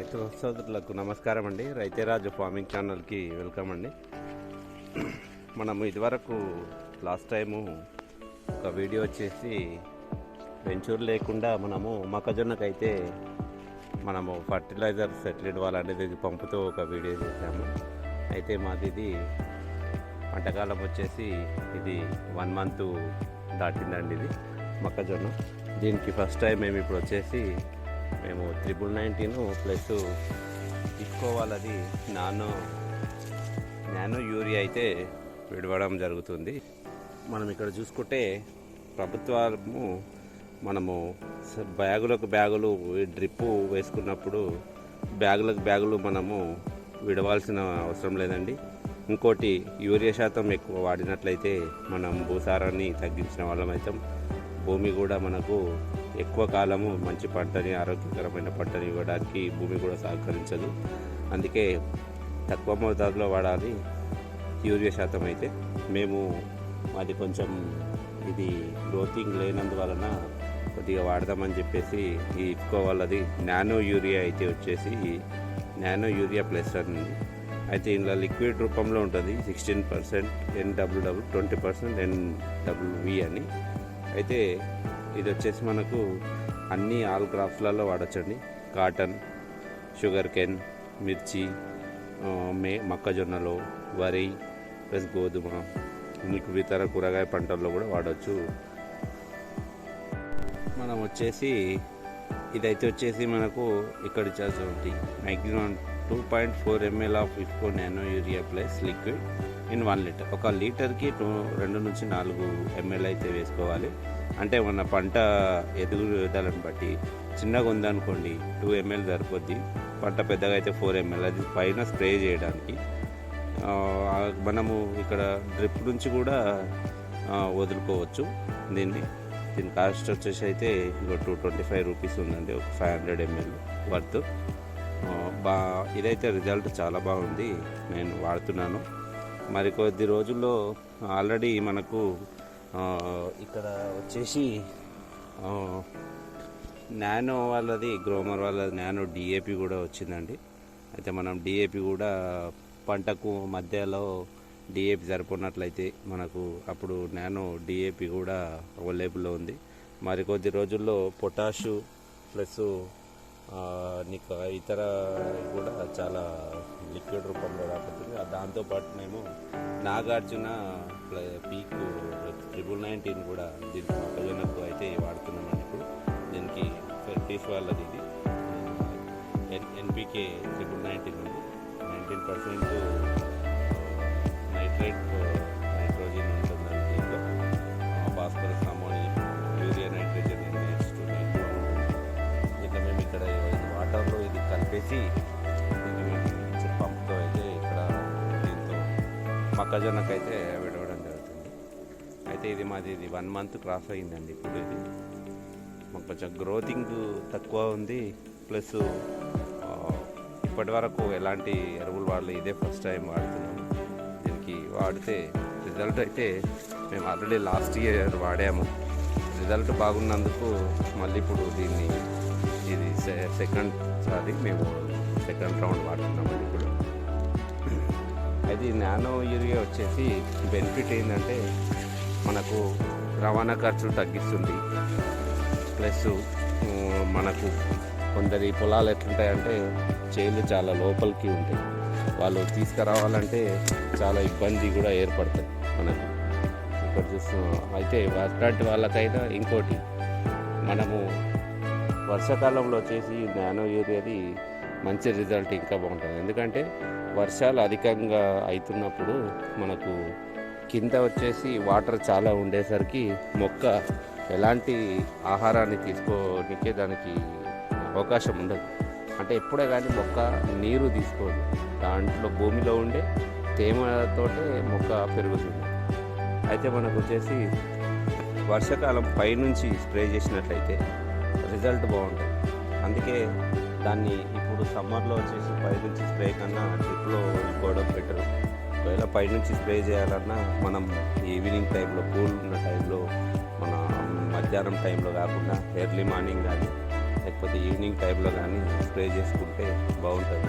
రైతు సోదరులకు నమస్కారం అండి. రైతేరాజు ఫార్మింగ్ ఛానల్కి వెల్కమ్ అండి. మనము ఇదివరకు లాస్ట్ టైము ఒక వీడియో వచ్చేసి వెంచూర్ లేకుండా మనము మొక్కజొన్నకైతే మనము ఫర్టిలైజర్ సెటిలైట్ వాళ్ళనేది పంపుతూ ఒక వీడియో చేసాము. అయితే మాది ఇది పంటకాలం వచ్చేసి ఇది 1 మంత్ దాటిందండి. ఇది మొక్కజొన్న. దీనికి ఫస్ట్ టైం మేము ఇప్పుడు వచ్చేసి మేము 1919 ప్లస్ ఇఫ్కోవాలది నానో యూరియా అయితే విడవడం జరుగుతుంది. మనం ఇక్కడ చూసుకుంటే ప్రభుత్వము మనము బ్యాగులు డ్రిప్పు వేసుకున్నప్పుడు బ్యాగులు మనము విడవాల్సిన అవసరం లేదండి. ఇంకోటి యూరియా శాతం ఎక్కువ వాడినట్లయితే మనం భూసారాన్ని తగ్గించిన వాళ్ళం అయితే భూమి కూడా మనకు ఎక్కువ కాలము మంచి పంటని ఆరోగ్యకరమైన పంటని ఇవ్వడానికి భూమి కూడా సహకరించదు. అందుకే తక్కువ మోతాదులో వాడాలి యూరియా శాతం. అయితే మేము అది కొంచెం ఇది గ్రోతింగ్ లేనందువలన కొద్దిగా వాడదామని చెప్పేసి ఈ ఇఫ్కో వాళ్ళది నానో యూరియా అయితే వచ్చేసి నానో యూరియా ప్లస్ అని. అయితే ఇందులో లిక్విడ్ రూపంలో ఉంటుంది. 16% NWW, 20% NWV అని. అయితే ఇది వచ్చేసి మనకు అన్ని ఆల్ క్రాప్స్లలో వాడచ్చండి. కాటన్, షుగర్ కేన్, మిర్చి, మొక్కజొన్నలో, వరి ప్లస్ గోధుమ, మీకు ఇతర కూరగాయ పంటల్లో కూడా వాడచ్చు. మనం వచ్చేసి ఇదైతే వచ్చేసి మనకు ఇక్కడ ఇచ్చాల్సి maximum 2.4 ml of IFFCO nano urea plus liquid in 1 litre. 1 లీటర్కి 2 నుంచి 4 ml అయితే వేసుకోవాలి. అంటే మన పంట ఎదుగుదలను బట్టి చిన్నగా ఉందనుకోండి 2 ml సరిపోద్ది. పంట పెద్దగా అయితే 4 ml, అది పైన స్ప్రే చేయడానికి. మనము ఇక్కడ డ్రిప్ నుంచి కూడా వదులుకోవచ్చు దీన్ని. దీని కాస్ట్ వచ్చేసి అయితే 225 రూపీస్ ఉందండి, ఒక 500 ml వర్త్. ఇదైతే రిజల్ట్ చాలా బాగుంది, నేను వాడుతున్నాను. మరి కొద్ది రోజుల్లో ఆల్రెడీ మనకు ఇక్కడ వచ్చేసి నానో వాళ్ళది గ్రోమర్ వాళ్ళది నానో DAP కూడా వచ్చిందండి. అయితే మనం DAP కూడా పంటకు మధ్యలో DAP సరిపోయినట్లయితే మనకు అప్పుడు నానో DAP కూడా అవైలబుల్లో ఉంది. మరి కొద్ది రోజుల్లో పొటాషు ప్లస్ నీకు ఇతర కూడా చాలా లిక్విడ్ రూపంలో రాబోతుంది. దాంతోపాటు మేము నాగార్జున పీక్ 1919 కూడా దీనికి మొక్కజొన్నకు అయితే వాడుతున్నామండి. ఇప్పుడు దీనికి ఫెర్టీస్ వాళ్ళది ఇది NPK 1919 ఉంది. 19% నైట్రోజన్ ఉంటుందండి దీంట్లో. Phosphorus, ammonium, urea, nitrogen, NH2 ఇట్లా మేము ఇక్కడ వాటర్లో ఇది కలిపేసి దీన్ని మేము పంపుతో అయితే ఇక్కడ దీంతో మొక్కజొన్నకైతే విడవడం జరుగుతుంది. అయితే ఇది మాది 1 మంత్ క్రాస్ అయిందండి. ఇప్పుడు ఇది మాకు కొంచెం గ్రోతింగ్ తక్కువ ఉంది. ప్లస్ ఇప్పటి వరకు ఎలాంటి ఎరువులు వాడలేదు, ఇదే ఫస్ట్ టైం వాడుతున్నాము. దీనికి వాడితే రిజల్ట్ అయితే మేము ఆల్రెడీ లాస్ట్ ఇయర్ వాడాము. రిజల్ట్ బాగున్నందుకు మళ్ళీ ఇప్పుడు ఇది సెకండ్ రౌండ్ వాడుతున్నామండి ఇప్పుడు. అది నానో యూరియా వచ్చేసి బెనిఫిట్ ఏంటంటే మనకు రవాణా ఖర్చులు తగ్గిస్తుంది. ప్లస్ మనకు కొందరి పొలాలు ఎట్లుంటాయంటే చేలు చాలా లోపలికి ఉంటాయి, వాళ్ళు తీసుకురావాలంటే చాలా ఇబ్బంది కూడా ఏర్పడుతుంది మనకు. ఇక్కడ చూస్తున్నాం. అయితే అట్లాంటి వాళ్ళకైనా ఇంకోటి, మనము వర్షాకాలంలో వచ్చేసి నానో యూరియాది మంచి రిజల్ట్ ఇంకా బాగుంటుంది. ఎందుకంటే వర్షాలు అధికంగా అవుతున్నప్పుడు మనకు కింద వచ్చేసి వాటర్ చాలా ఉండేసరికి మొక్క ఎలాంటి ఆహారాన్ని తీసుకోనికే దానికి అవకాశం ఉండదు. అంటే ఎప్పుడే కానీ మొక్క నీరు తీసుకోదు, దాంట్లో భూమిలో ఉండే తేమతోటే మొక్క పెరుగుతుంది. అయితే మనకు వచ్చేసి వర్షాకాలం పైనుంచి స్ప్రే చేసినట్లయితే రిజల్ట్ బాగుంటుంది. అందుకే దాన్ని ఇప్పుడు సమ్మర్లో వచ్చేసి పైనుంచి స్ప్రే కన్నా డ్రిప్లో వదులుకోవడం బెటర్. ఒకవేళ పైనుంచి స్ప్రే చేయాలన్నా మనం ఈవినింగ్ టైంలో, కూల్ ఉన్న టైంలో, మన మధ్యాహ్నం టైంలో కాకుండా ఎర్లీ మార్నింగ్ కానీ లేకపోతే ఈవినింగ్ టైంలో కానీ స్ప్రే చేసుకుంటే బాగుంటుంది.